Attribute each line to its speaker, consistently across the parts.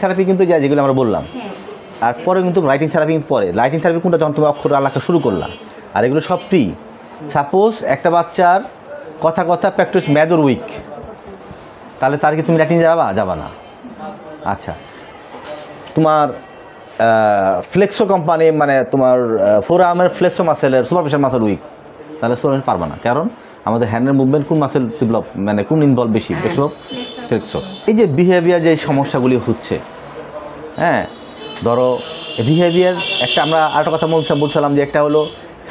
Speaker 1: Therapy কিন্তু যেগুলো আমরা বললাম, আর পরে কিন্তু রাইটিং থেরাপি পরে। রাইটিং থেরাপি কোনটা? যখন তুমি অক্ষর লেখা শুরু করলাম, আর এগুলো সব প্রি। সাপোজ একটা বাচ্চার কথা প্র্যাকটিস ম্যাথর উইক, তাহলে তার কি তুমি রাইটিং যাবা না। আচ্ছা, তোমার ফ্লেক্সো কোম্পানি মানে তোমার four আর্মের flexo মাসেলের superficial muscle week, তাহলে সুপারফিশিয়াল পারবা না। কারণ আমাদের হ্যান্ডের মুভমেন্ট কোন মাসেল ডেভেলপ মানে কোন ইনভলভ বেশি? ফ্লেক্সো। এই যে বিহেভিয়ার যে সমস্যাগুলি হচ্ছে, হ্যাঁ, ধরো বিহেভিয়ার একটা আমরা আরেকটা কথা বলছিলাম যে একটা হলো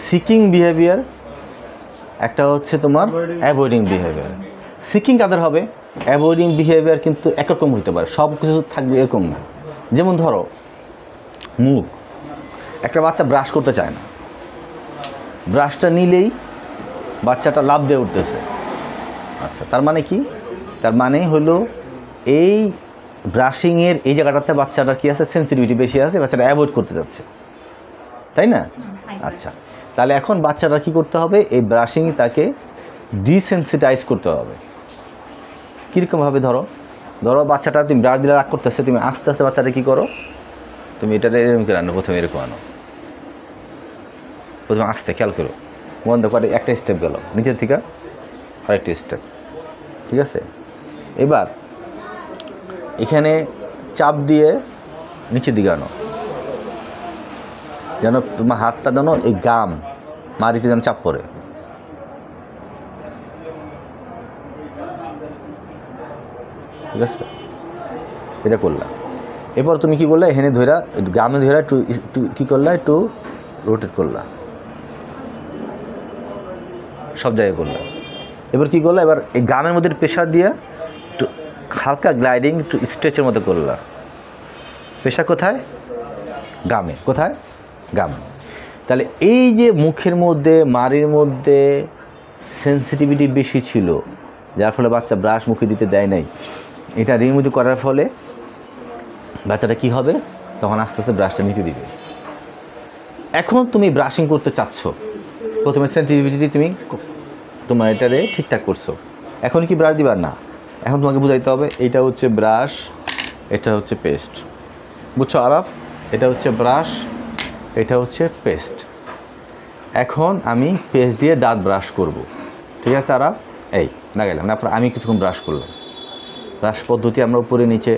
Speaker 1: সিকিং বিহেভিয়ার, একটা হচ্ছে তোমার অ্যাভয়েডিং বিহেভিয়ার। সিকিং কাদের হবে? অ্যাভয়েডিং বিহেভিয়ার কিন্তু একরকম হইতে পারে, সব কিছু থাকবে এরকম না। যেমন ধরো মুখ, একটা বাচ্চা ব্রাশ করতে চায় না, ব্রাশটা নিলেই বাচ্চাটা লাফ দিয়ে উঠতেছে। আচ্ছা, তার মানে কি? তার মানে হলো এই ব্রাশিংয়ের এই জায়গাটাতে বাচ্চাটার কী আছে, সেন্সিটিভিটি বেশি আছে, বাচ্চাটা অ্যাভয়েড করতে যাচ্ছে, তাই না? আচ্ছা, তাহলে এখন বাচ্চাটা কী করতে হবে? এই ব্রাশিং তাকে ডিসেন্সিটাইজ করতে হবে। কীরকমভাবে? ধরো বাচ্চাটা তুমি ব্রাশ দিলে রাগ করতেছে, তুমি আস্তে আস্তে বাচ্চাটা কী করো, তুমি এটা এরকম করে আনো, প্রথমে এরকম আনো, প্রথমে আস্তে খেয়াল করো, বন্ধ করে একটা স্টেপ গেল নিচের থেকে আরেকটা স্টেপ, ঠিক আছে? এবার এখানে চাপ দিয়ে নিচের দিকে আনো, যেন তোমার হাতটা যেন এই গাম মারিতে যেন চাপ পড়ে, ঠিক আছে? এটা করলাম। এরপর তুমি কী করলে, এখানে ধরা গামে ধরা একটু কী করলা, একটু রোটেট করলা, সব জায়গায় করলাম। এবার কী করলা, এবার এই গামের মধ্যে প্রেশার দিয়ে একটু হালকা গ্লাইডিং, একটু স্ট্রেচের মধ্যে করলা। প্রেশার কোথায়? গামে। কোথায়? গামে। তাহলে এই যে মুখের মধ্যে মাড়ির মধ্যে সেন্সিটিভিটি বেশি ছিল, যার ফলে বাচ্চা ব্রাশ মুখে দিতে দেয় নাই, এটা রিমুভ করার ফলে বাচ্চাটা কী হবে, তখন আস্তে আস্তে ব্রাশটা নিতে দিবে। এখন তুমি ব্রাশিং করতে চাচ্ছ, প্রথমে সেন্সিটিভিটি তুমি তোমার এটারে ঠিকঠাক করছো, এখন কি ব্রাশ দিবার না, এখন তোমাকে বুঝাইতে হবে এইটা হচ্ছে ব্রাশ, এটা হচ্ছে পেস্ট, বুঝছো আরাফ? এটা হচ্ছে ব্রাশ, এটা হচ্ছে পেস্ট। এখন আমি পেস্ট দিয়ে দাঁত ব্রাশ করব, ঠিক আছে আরাফ? এই না গেলাম না, আমি কিছুক্ষণ ব্রাশ করলাম। ব্রাশ পদ্ধতি আমরা উপরে নিচে,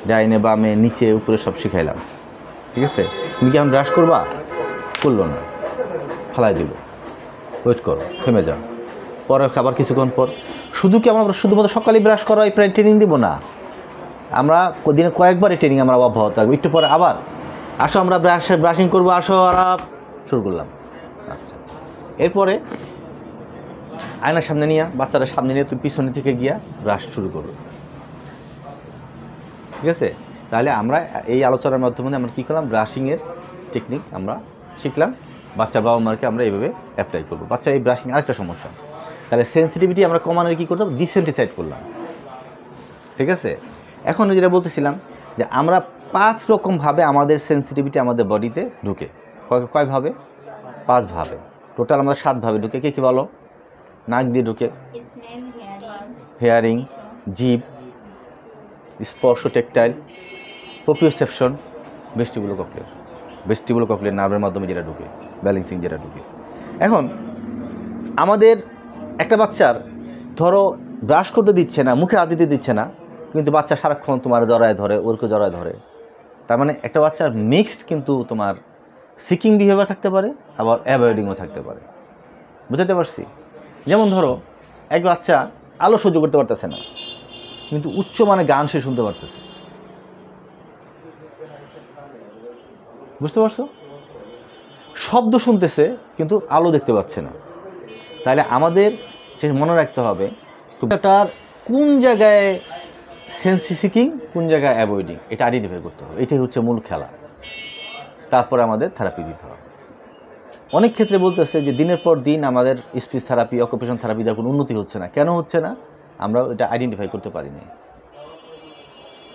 Speaker 1: ডাইনে বামে নিচে উপরে সব শিখাইলাম, ঠিক আছে? তুমি কি এখন ব্রাশ করবা? করলো না, ফালাই দিল, ওয়েট করো, থেমে যাও, পরে খাবার কিছুক্ষণ পর। শুধু কি আমরা শুধুমাত্র সকালে ব্রাশ করা এই প্রায় ট্রেনিং দিব না, আমরা দিনে কয়েকবারই ট্রেনিং আমরা অব্যাহত থাকবো। একটু পরে আবার আসো আমরা ব্রাশিং করবো, আসো আরাপ শুরু করলাম। আচ্ছা, এরপরে আয়নার সামনে নিয়ে, বাচ্চারা সামনে নিয়ে তুমি পিছনে থেকে গিয়া ব্রাশ শুরু করবে, ঠিক আছে? তাহলে আমরা এই আলোচনার মাধ্যমে আমরা কী করলাম, ব্রাশিংয়ের টেকনিক আমরা শিখলাম, বাচ্চার বাবা মাকে আমরা এইভাবে অ্যাপ্লাই করবো। বাচ্চা এই ব্রাশিং আরেকটা সমস্যা, তাহলে সেন্সিটিভিটি আমরা কমানোর কী করতাম, ডিসেন্সিটাইজ করলাম, ঠিক আছে? এখন যেটা বলতেছিলাম যে আমরা 5 রকমভাবে আমাদের সেন্সিটিভিটি আমাদের বডিতে ঢুকে। কয়ভাবে? 5 ভাবে। টোটাল আমাদের 7 ভাবে ঢুকে। কী বলো? নাক দিয়ে ঢুকে, হেয়ারিং, জিভ, স্পর্শ টেকটাইল, প্রোপ্রিওসেপশন, ভেস্টিবুলো ককলিয়ার নার্ভের মাধ্যমে যেটা ঢুকে, ব্যালেন্সিং যেটা ঢুকে। এখন আমাদের একটা বাচ্চার ধরো ব্রাশ করতে দিচ্ছে না, মুখে হাত দিতে দিচ্ছে না, কিন্তু বাচ্চা সারাক্ষণ তোমার জড়ায় ধরে, ওরকে জড়ায় ধরে, তার মানে একটা বাচ্চার মিক্সড কিন্তু তোমার সিকিং বিহেভিয়ার থাকতে পারে, আবার অ্যাভয়েডিংও থাকতে পারে। বুঝতে পারছি? যেমন ধরো এক বাচ্চা আলো সহ্য করতে পারতেছে না, কিন্তু উচ্চ মানে গান সে শুনতে পারতেছে, বুঝতে পারছো? শব্দ শুনতেছে কিন্তু আলো দেখতে পাচ্ছে না। তাহলে আমাদের সে মনে রাখতে হবে এটার কোন জায়গায় সেন্সি সিকিং, কোন জায়গায় অ্যাভয়েডিং, এটা আইডেন্টিফাই করতে হবে। এটাই হচ্ছে মূল খেলা। তারপরে আমাদের থেরাপি দিতে হবে। অনেক ক্ষেত্রে বলতেছে যে দিনের পর দিন আমাদের স্পিচ থেরাপি, অকুপেশন থেরাপি দেওয়ার কোনো উন্নতি হচ্ছে না। কেন হচ্ছে না? আমরা এটা আইডেন্টিফাই করতে পারিনি।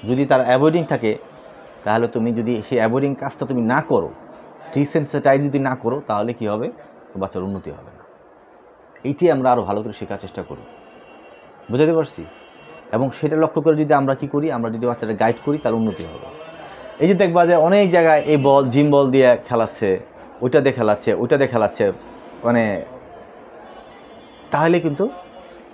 Speaker 1: যদি তার অ্যাভয়েডিং থাকে, তাহলে তুমি যদি সেই অ্যাভয়েডিং কাজটা তুমি না করো, ডিসেন্সিটাইজ যদি না করো, তাহলে কি হবে? তো বাচ্চার উন্নতি হবে না। এইটি আমরা আরও ভালো করে শেখার চেষ্টা করি। বুঝাতে পারছি? এবং সেটা লক্ষ্য করে যদি আমরা কী করি, আমরা যদি বাচ্চাটা গাইড করি তার উন্নতি হবে। এই যে দেখবা যে অনেক জায়গায় এই বল জিম বল দিয়ে খেলাচ্ছে, ওইটা দিয়ে খেলাচ্ছে, মানে তাহলে কিন্তু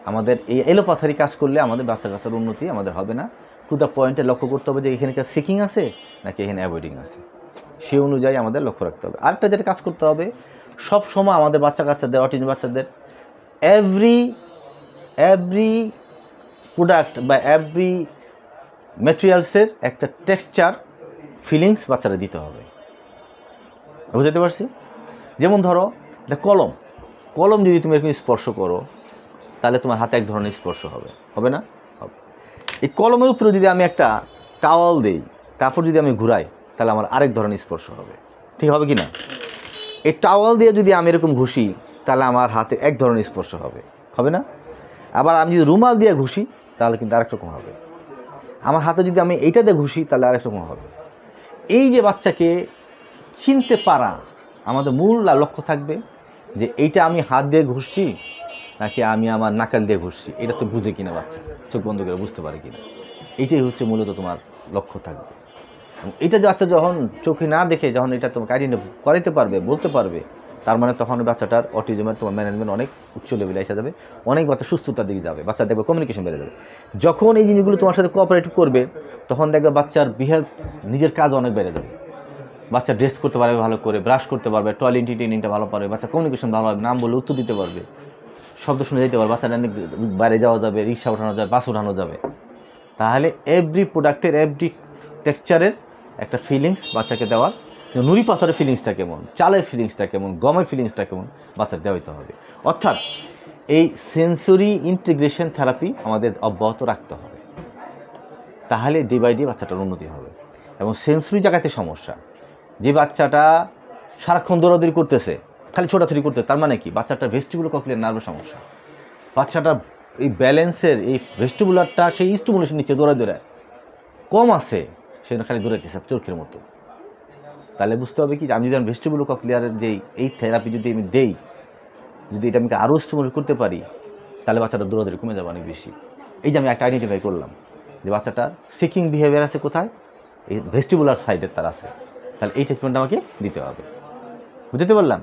Speaker 1: আমাদের এই এলোপাথারি কাজ করলে আমাদের বাচ্চা কাচ্চার উন্নতি আমাদের হবে না। টু দ্য পয়েন্টে লক্ষ্য করতে হবে যে এখানকার সিকিং আছে নাকি এখানে অ্যাভয়েডিং আছে, সে অনুযায়ী আমাদের লক্ষ্য রাখতে হবে। আরেকটা যেটা কাজ করতে হবে, সব সময় আমাদের বাচ্চা কাচ্চাদের, অটিজম বাচ্চাদের এভরি প্রোডাক্ট বা এভরি ম্যাটেরিয়ালসের একটা টেক্সচার ফিলিংস বাচ্চারা দিতে হবে। বুঝতে পারছি? যেমন ধরো একটা কলম যদি তুমি এরকম স্পর্শ করো তাহলে তোমার হাতে এক ধরনের স্পর্শ হবে না? হবে। এই কলমের উপরে যদি আমি একটা টাওয়াল দিই, তারপর যদি আমি ঘুরাই, তাহলে আমার আরেক ধরনের স্পর্শ হবে। ঠিক হবে কি না? এই টাওয়াল দিয়ে যদি আমি এরকম ঘুষি তাহলে আমার হাতে এক ধরনের স্পর্শ হবে না? আবার আমি যদি রুমাল দিয়ে ঘুষি তাহলে কিন্তু আরেক রকম হবে। আমার হাতে যদি আমি এইটা দিয়ে ঘুষি তাহলে আরেক রকম হবে। এই যে বাচ্চাকে চিনতে পারা, আমাদের মূল লক্ষ্য থাকবে যে এইটা আমি হাত দিয়ে ঘুষছি নাকি আমি আমার নাকাল দিয়ে ঘুষছি, এটা তো বুঝে কিনা বাচ্চা, চোখ বন্ধ করে বুঝতে পারে কিনা, এইটাই হচ্ছে মূলত তোমার লক্ষ্য থাকবে। এবং এটা বাচ্চা যখন চোখে না দেখে যখন এটা তোমাকে আইডেন্টিফাই করাতে পারবে, বলতে পারবে, তার মানে তখন বাচ্চাটার অটিজমের তোমার ম্যানেজমেন্ট অনেক উচ্চ লেভেলে এসে যাবে, অনেক বাচ্চা সুস্থতার দিকে যাবে, বাচ্চা দেখবে কমিউনিকেশন বেড়ে যাবে। যখন এই জিনিসগুলো তোমার সাথে কোঅপারেট করবে তখন দেখবে বাচ্চার নিজের কাজ অনেক বেড়ে যাবে। বাচ্চা ড্রেস করতে পারবে ভালো করে, ব্রাশ করতে পারবে, টয়লেট টিনিংটা ভালো পারবে, বাচ্চা কমিউনিকেশন ভালো হবে, নাম বলে উত্তর দিতে পারবে, শব্দ শুনে যেতে পারবে, বাচ্চাটা বাইরে যাওয়া যাবে, রিক্সা ওঠানো যাবে, বাস ওঠানো যাবে। তাহলে এভরি প্রোডাক্টের এভরি টেক্সচারের একটা ফিলিংস বাচ্চাকে দেওয়ার, নুড়ি পাথরের ফিলিংসটা কেমন, চালের ফিলিংসটা কেমন, গমের ফিলিংসটা কেমন বাচ্চাকে দেওয়াইতে হবে। অর্থাৎ এই সেন্সরি ইন্টিগ্রেশন থেরাপি আমাদের অব্যাহত রাখতে হবে, তাহলে ডে বাই ডে বাচ্চাটার উন্নতি হবে। এবং সেন্সরি জায়গাতে সমস্যা, যে বাচ্চাটা সারাক্ষণ দৌড়াদৌড়ি করতেছে, খালি ছোটাছুটি করতে, তার মানে কি বাচ্চাটার ভেস্টিবুলার কক্লিয়ার নার্ভের সমস্যা, বাচ্চাটার এই ব্যালেন্সের এই ভেস্টিবুলারটা সেই স্টিমুলেশন নিচ্ছে দৌড়ায় কম আছে, সেটা খালি দৌড়াইতেছে চোখের মতো। তাহলে বুঝতে হবে কি আমি যদি ভেস্টিবুলার কক্লিয়ারের যে এই থেরাপি যদি আমি দেই, যদি এটা আমি আরও স্টিমুলেট করতে পারি, তাহলে বাচ্চাটা দৌড়াদৌড়ি কমে যাবে অনেক বেশি। এই যে আমি একটা আইডেন্টিফাই করলাম যে বাচ্চাটার সিকিং বিহেভিয়ার আছে কোথায়, এই ভেস্টিবুলার সাইডের তার আছে, তাহলে এই ট্রিটমেন্টটা আমাকে দিতে হবে। বুঝতে পারলাম?